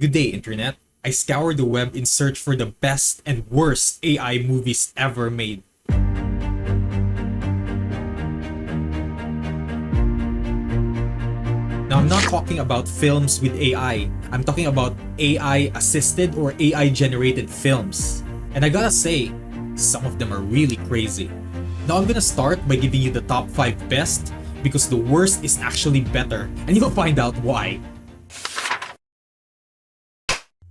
Good day, Internet. I scoured the web in search for the best and worst AI movies ever made. Now, I'm not talking about films with AI. I'm talking about AI-assisted or AI-generated films. And I gotta say, some of them are really crazy. Now, I'm gonna start by giving you the top 5 best because the worst is actually better, and you'll find out why.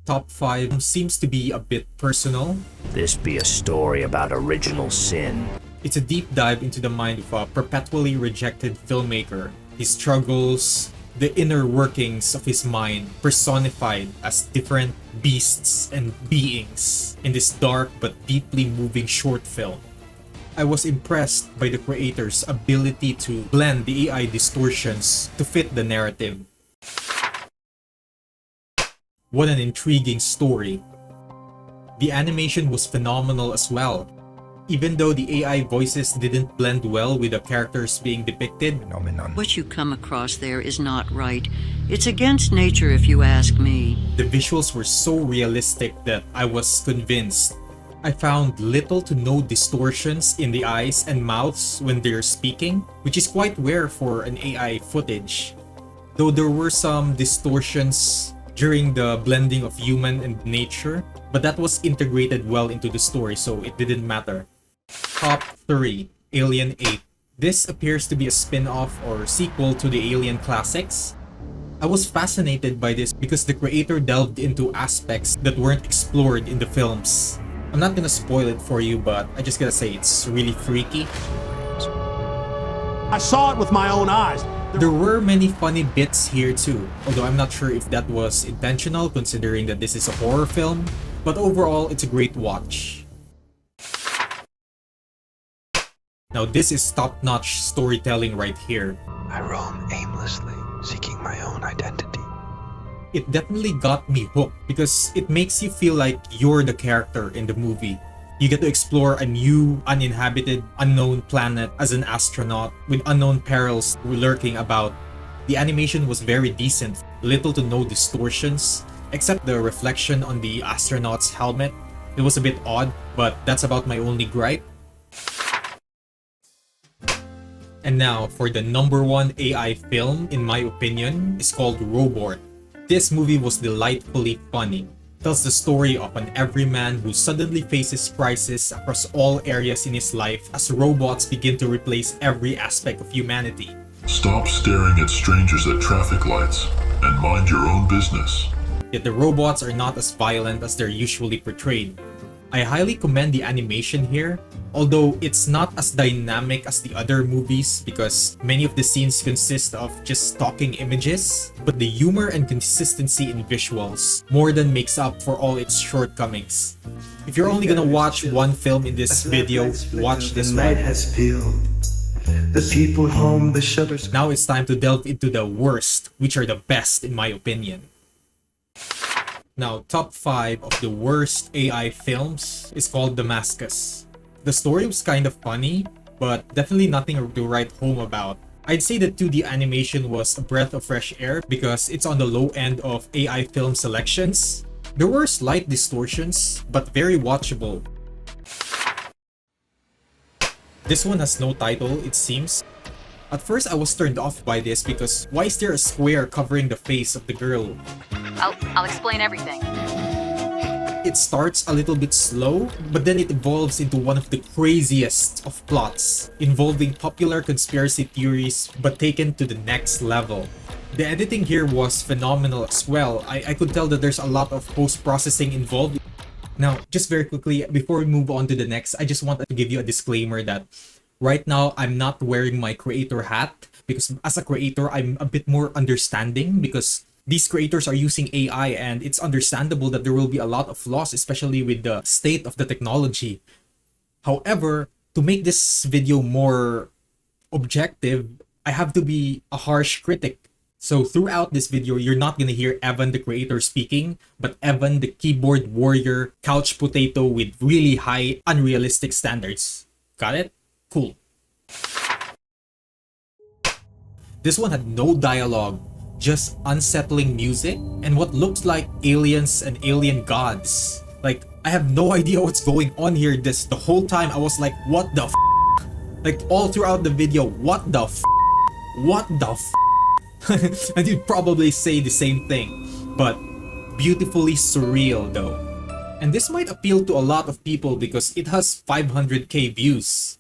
Top 5 seems to be a bit personal. This be a story about original sin. It's a deep dive into the mind of a perpetually rejected filmmaker, his struggles, the inner workings of his mind personified as different beasts and beings in this dark but deeply moving short film. I was impressed by the creator's ability to blend the AI distortions to fit the narrative. What an intriguing story. The animation was phenomenal as well. Even though the AI voices didn't blend well with the characters being depicted, what you come across there is not right. It's against nature if you ask me. the visuals were so realistic that I was convinced. I found little to no distortions in the eyes and mouths when they're speaking, which is quite rare for an AI footage. Though there were some distortions during the blending of human and nature, but that was integrated well into the story, so it didn't matter. Top 3. Alien 8. This appears to be a spin-off or sequel to the Alien classics. I was fascinated by this because the creator delved into aspects that weren't explored in the films. I'm not gonna spoil it for you, but I just gotta say it's really freaky. I saw it with my own eyes. There were many funny bits here too, although I'm not sure if that was intentional considering that this is a horror film, but overall it's a great watch. Now this is top-notch storytelling right here. I roam aimlessly, seeking my own identity. It definitely got me hooked because it makes you feel like you're the character in the movie. You get to explore a new, uninhabited, unknown planet as an astronaut with unknown perils lurking about. The animation was very decent, little to no distortions, except the reflection on the astronaut's helmet. It was a bit odd, but that's about my only gripe. And now for the number 1 AI film, in my opinion, is called Robot. This movie was delightfully funny. It tells the story of an everyman who suddenly faces crisis across all areas in his life as robots begin to replace every aspect of humanity. Stop staring at strangers at traffic lights and mind your own business. Yet the robots are not as violent as they're usually portrayed. I highly commend the animation here, although it's not as dynamic as the other movies because many of the scenes consist of just talking images, but the humor and consistency in visuals more than makes up for all its shortcomings. If you're only gonna watch one film in this video, watch this one. The people home, the shutters. Now it's time to delve into the worst, which are the best in my opinion. Now, top 5 of the worst AI films is called Damascus. The story was kind of funny, but definitely nothing to write home about. I'd say the 2D animation was a breath of fresh air because it's on the low end of AI film selections. There were slight distortions, but very watchable. This one has no title, it seems. At first I was turned off by this because why is there a square covering the face of the girl? I'll explain everything. It starts a little bit slow, but then it evolves into one of the craziest of plots, involving popular conspiracy theories but taken to the next level. The editing here was phenomenal as well. I could tell that there's a lot of post-processing involved. Now, just very quickly, before we move on to the next, I just want to give you a disclaimer that right now I'm not wearing my creator hat because as a creator, I'm a bit more understanding because these creators are using AI and it's understandable that there will be a lot of flaws, especially with the state of the technology. However, to make this video more objective, I have to be a harsh critic. So throughout this video, you're not gonna hear Evan the creator speaking, but Evan the keyboard warrior, couch potato with really high unrealistic standards. Got it? Cool. This one had no dialogue, just unsettling music and what looks like aliens and alien gods. Like, I have no idea what's going on here. The whole time I was like, what the f? Like, all throughout the video, what the f? What the f? And you'd probably say the same thing, but beautifully surreal though. And this might appeal to a lot of people because it has 500k views.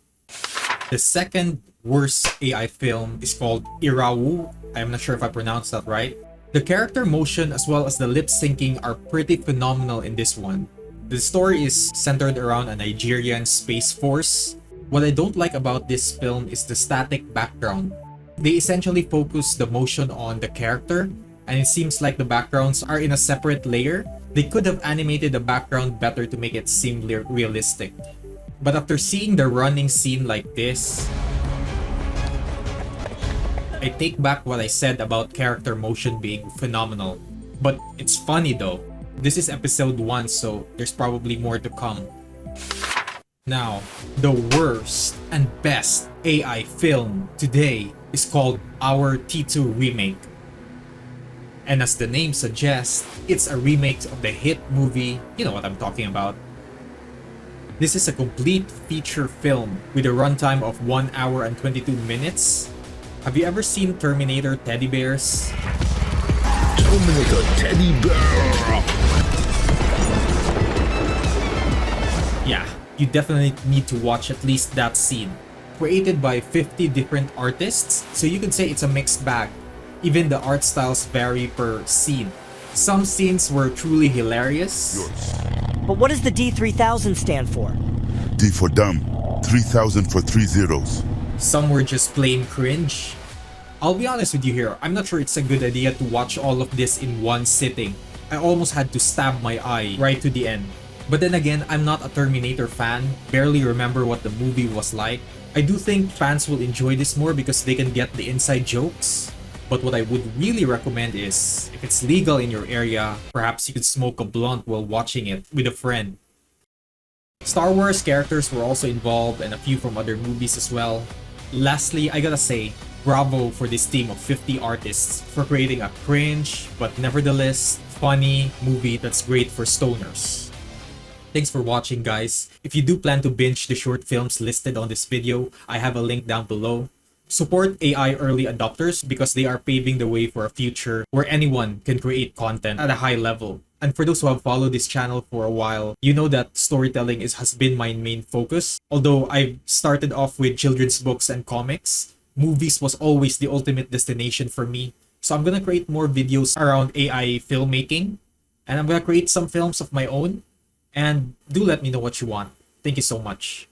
The second worst AI film is called Irawu. I'm not sure if I pronounced that right. The character motion as well as the lip syncing are pretty phenomenal in this one. The story is centered around a Nigerian space force. What I don't like about this film is the static background. They essentially focus the motion on the character, and it seems like the backgrounds are in a separate layer. They could have animated the background better to make it seem realistic. But after seeing the running scene like this, I take back what I said about character motion being phenomenal. But it's funny though. This is episode 1, so there's probably more to come. Now, the worst and best AI film today is called Our T2 Remake. And as the name suggests, it's a remake of the hit movie, you know what I'm talking about. This is a complete feature film with a runtime of 1 hour and 22 minutes. Have you ever seen Terminator teddy bears? Terminator teddy bear! Yeah, you definitely need to watch at least that scene. Created by 50 different artists, so you could say it's a mixed bag. Even the art styles vary per scene. Some scenes were truly hilarious. But what does the D3000 stand for? D for dumb, 3000 for 3 zeros. Some were just plain cringe. I'll be honest with you here, I'm not sure it's a good idea to watch all of this in one sitting. I almost had to stab my eye right to the end. But then again, I'm not a Terminator fan, barely remember what the movie was like. I do think fans will enjoy this more because they can get the inside jokes. But what I would really recommend is, if it's legal in your area, perhaps you could smoke a blunt while watching it with a friend. Star Wars characters were also involved and a few from other movies as well. Lastly, I gotta say, bravo for this team of 50 artists for creating a cringe, but nevertheless, funny movie that's great for stoners. Thanks for watching, guys. If you do plan to binge the short films listed on this video, I have a link down below. Support AI early adopters because they are paving the way for a future where anyone can create content at a high level. And for those who have followed this channel for a while, you know that storytelling has been my main focus. Although I've started off with children's books and comics, movies was always the ultimate destination for me. So I'm gonna create more videos around AI filmmaking, and I'm gonna create some films of my own. And do let me know what you want. Thank you so much.